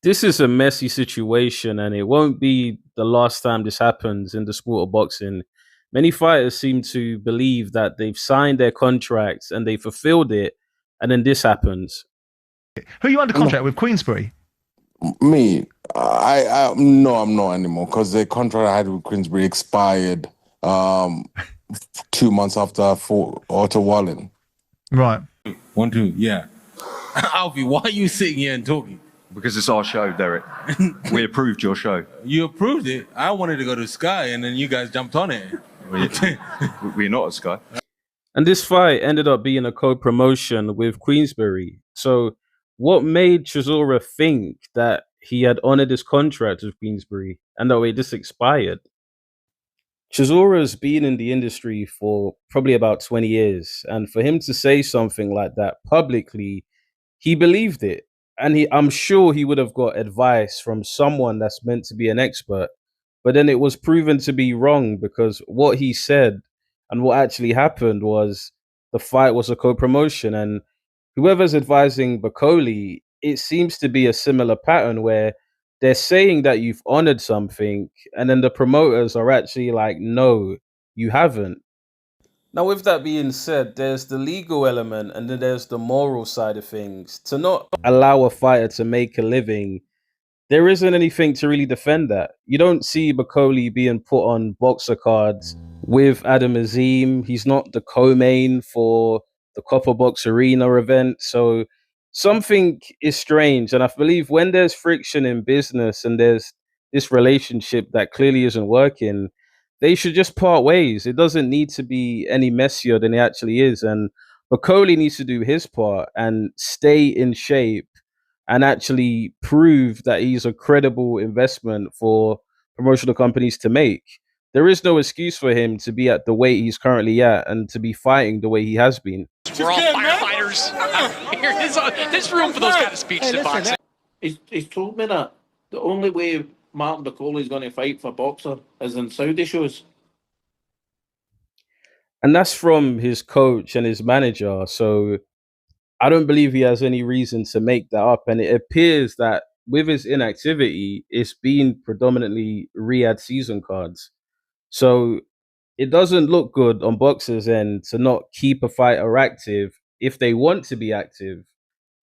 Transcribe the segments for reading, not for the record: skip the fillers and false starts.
This is a messy situation, and it won't be the last time this happens in the sport of boxing. Many fighters seem to believe that they've signed their contracts and they fulfilled it, and then this happens. Who are you under contract No, with? Queensbury. me, no, I'm not anymore because the contract I had with Queensbury expired 2 months after I fought Otto Wallen. Right. 1, 2, yeah. Alfie, why are you sitting here and talking? Because it's our show, Derek. We approved your show. You approved it. I wanted to go to Sky, and then you guys jumped on it. We're not at Sky. And this fight ended up being a co-promotion with Queensberry. So, what made Chisora think that he had honored his contract with Queensberry and that way this expired? Chisora's been in the industry for probably about 20 years, and for him to say something like that publicly, he believed it. And I'm sure he would have got advice from someone that's meant to be an expert. But then it was proven to be wrong because what he said and what actually happened was the fight was a co-promotion. And whoever's advising Bakole, it seems to be a similar pattern where they're saying that you've honored something, and then the promoters are actually like, no, you haven't. Now, with that being said, there's the legal element and then there's the moral side of things. To not allow a fighter to make a living, there isn't anything to really defend that. You don't see Bakole being put on boxer cards with Adam Azim. He's not the co-main for the Copper Box Arena event. So something is strange. And I believe when there's friction in business and there's this relationship that clearly isn't working, they should just part ways. It doesn't need to be any messier than it actually is. And Bakole needs to do his part and stay in shape and actually prove that he's a credible investment for promotional companies to make. There is no excuse for him to be at the weight he's currently at and to be fighting the way he has been. We're all firefighters. There's room for those kind of speeches in boxing. He's told me that the only way Martin Bakole is going to fight for boxer is in Saudi shows. And that's from his coach and his manager. So I don't believe he has any reason to make that up. And it appears that with his inactivity, it's been predominantly Riyadh season cards. So it doesn't look good on boxers' end to not keep a fighter active if they want to be active.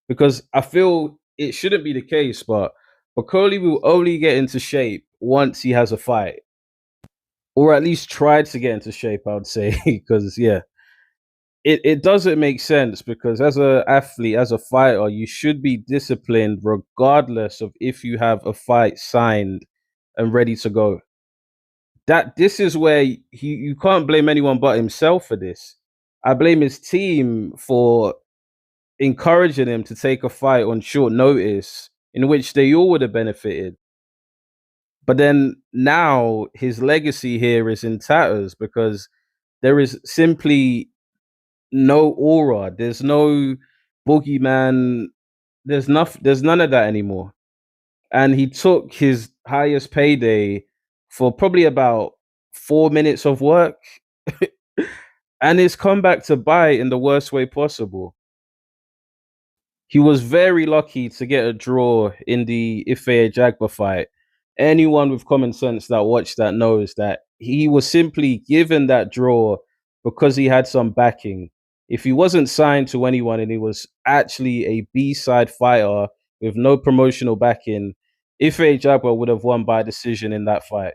Because I feel it shouldn't be the case, but Bakole will only get into shape once he has a fight. Or at least try to get into shape, I would say. Because, yeah, it doesn't make sense because as an athlete, as a fighter, you should be disciplined regardless of if you have a fight signed and ready to go. That this is where you can't blame anyone but himself for this. I blame his team for encouraging him to take a fight on short notice in which they all would have benefited. But then now his legacy here is in tatters because there is simply no aura. There's no boogeyman. There's none of that anymore. And he took his highest payday for probably about 4 minutes of work. And it's come back to bite in the worst way possible. He was very lucky to get a draw in the Ife Jagba fight. Anyone with common sense that watched that knows that he was simply given that draw because he had some backing. If he wasn't signed to anyone and he was actually a B-side fighter with no promotional backing, Ife Jagba would have won by decision in that fight.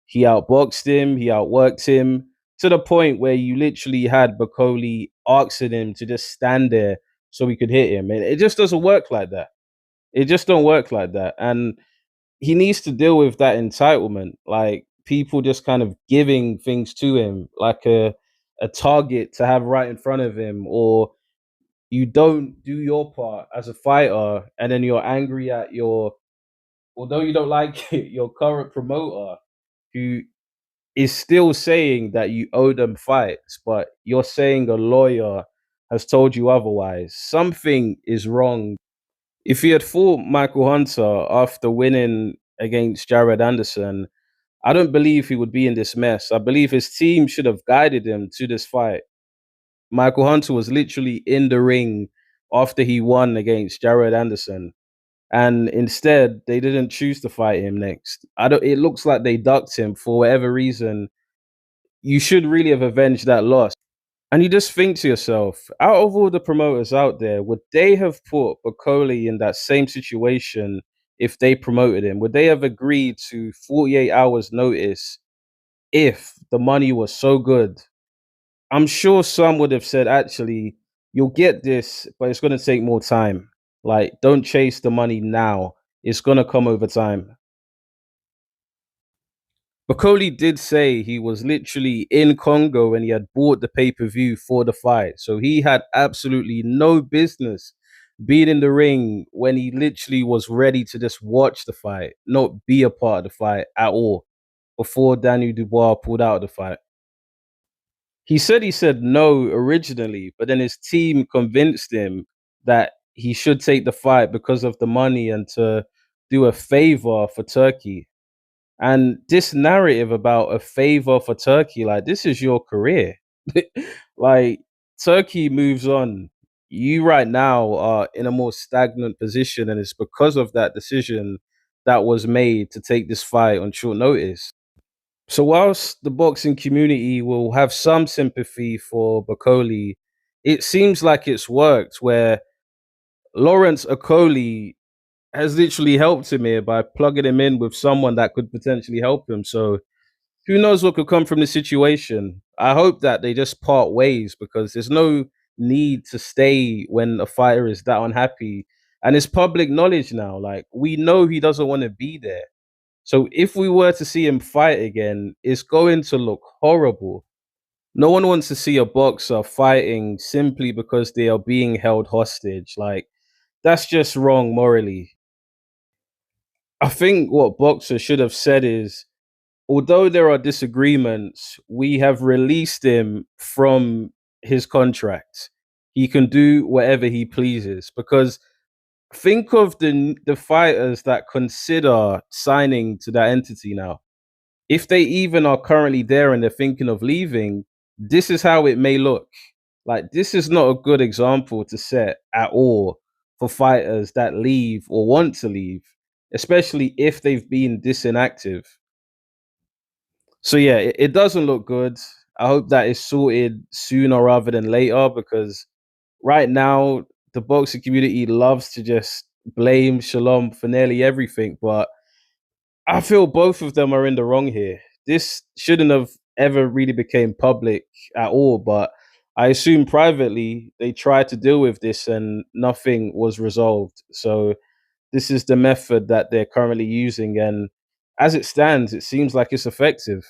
He outboxed him, he outworked him to the point where you literally had Bakole asking him to just stand there so he could hit him. It just doesn't work like that. It just don't work like that. And he needs to deal with that entitlement, like people just kind of giving things to him, like a target to have right in front of him, or you don't do your part as a fighter, and then you're angry at although you don't like it, your current promoter, who is still saying that you owe them fights, but you're saying a lawyer has told you otherwise. Something is wrong. If he had fought Michael Hunter after winning against Jared Anderson, I don't believe he would be in this mess. I believe his team should have guided him to this fight. Michael Hunter was literally in the ring after he won against Jared Anderson. and instead they didn't choose to fight him next. It looks like they ducked him for whatever reason. You should really have avenged that loss. And you just think to yourself, out of all the promoters out there, would they have put Bakole in that same situation if they promoted him? Would they have agreed to 48 hours notice if the money was so good? I'm sure some would have said, actually, you'll get this, but it's going to take more time. Like, don't chase the money now. It's going to come over time. Bakole did say he was literally in Congo when he had bought the pay-per-view for the fight. So he had absolutely no business being in the ring when he literally was ready to just watch the fight, not be a part of the fight at all, before Daniel Dubois pulled out of the fight. He said no originally, but then his team convinced him that he should take the fight because of the money and to do a favor for Turkey. And this narrative about a favor for Turkey, like, this is your career. Like, Turkey moves on. You right now are in a more stagnant position, and it's because of that decision that was made to take this fight on short notice. So whilst the boxing community will have some sympathy for Bakole, it seems like it's worked where Lawrence Okoli has literally helped him here by plugging him in with someone that could potentially help him. So who knows what could come from the situation? I hope that they just part ways, because there's no need to stay when a fighter is that unhappy. And it's public knowledge now. Like, we know he doesn't want to be there. So if we were to see him fight again, it's going to look horrible. No one wants to see a boxer fighting simply because they are being held hostage. Like, that's just wrong morally. I think what boxers should have said is, although there are disagreements, we have released him from his contract. He can do whatever he pleases. Because think of the fighters that consider signing to that entity now. If they even are currently there and they're thinking of leaving, this is how it may look. Like, this is not a good example to set at all for fighters that leave or want to leave, especially if they've been this inactive. So yeah, it doesn't look good. I hope that is sorted sooner rather than later, because right now the boxing community loves to just blame Shalom for nearly everything, but I feel both of them are in the wrong here. This shouldn't have ever really became public at all, but I assume privately they tried to deal with this and nothing was resolved. So this is the method that they're currently using, and as it stands, it seems like it's effective.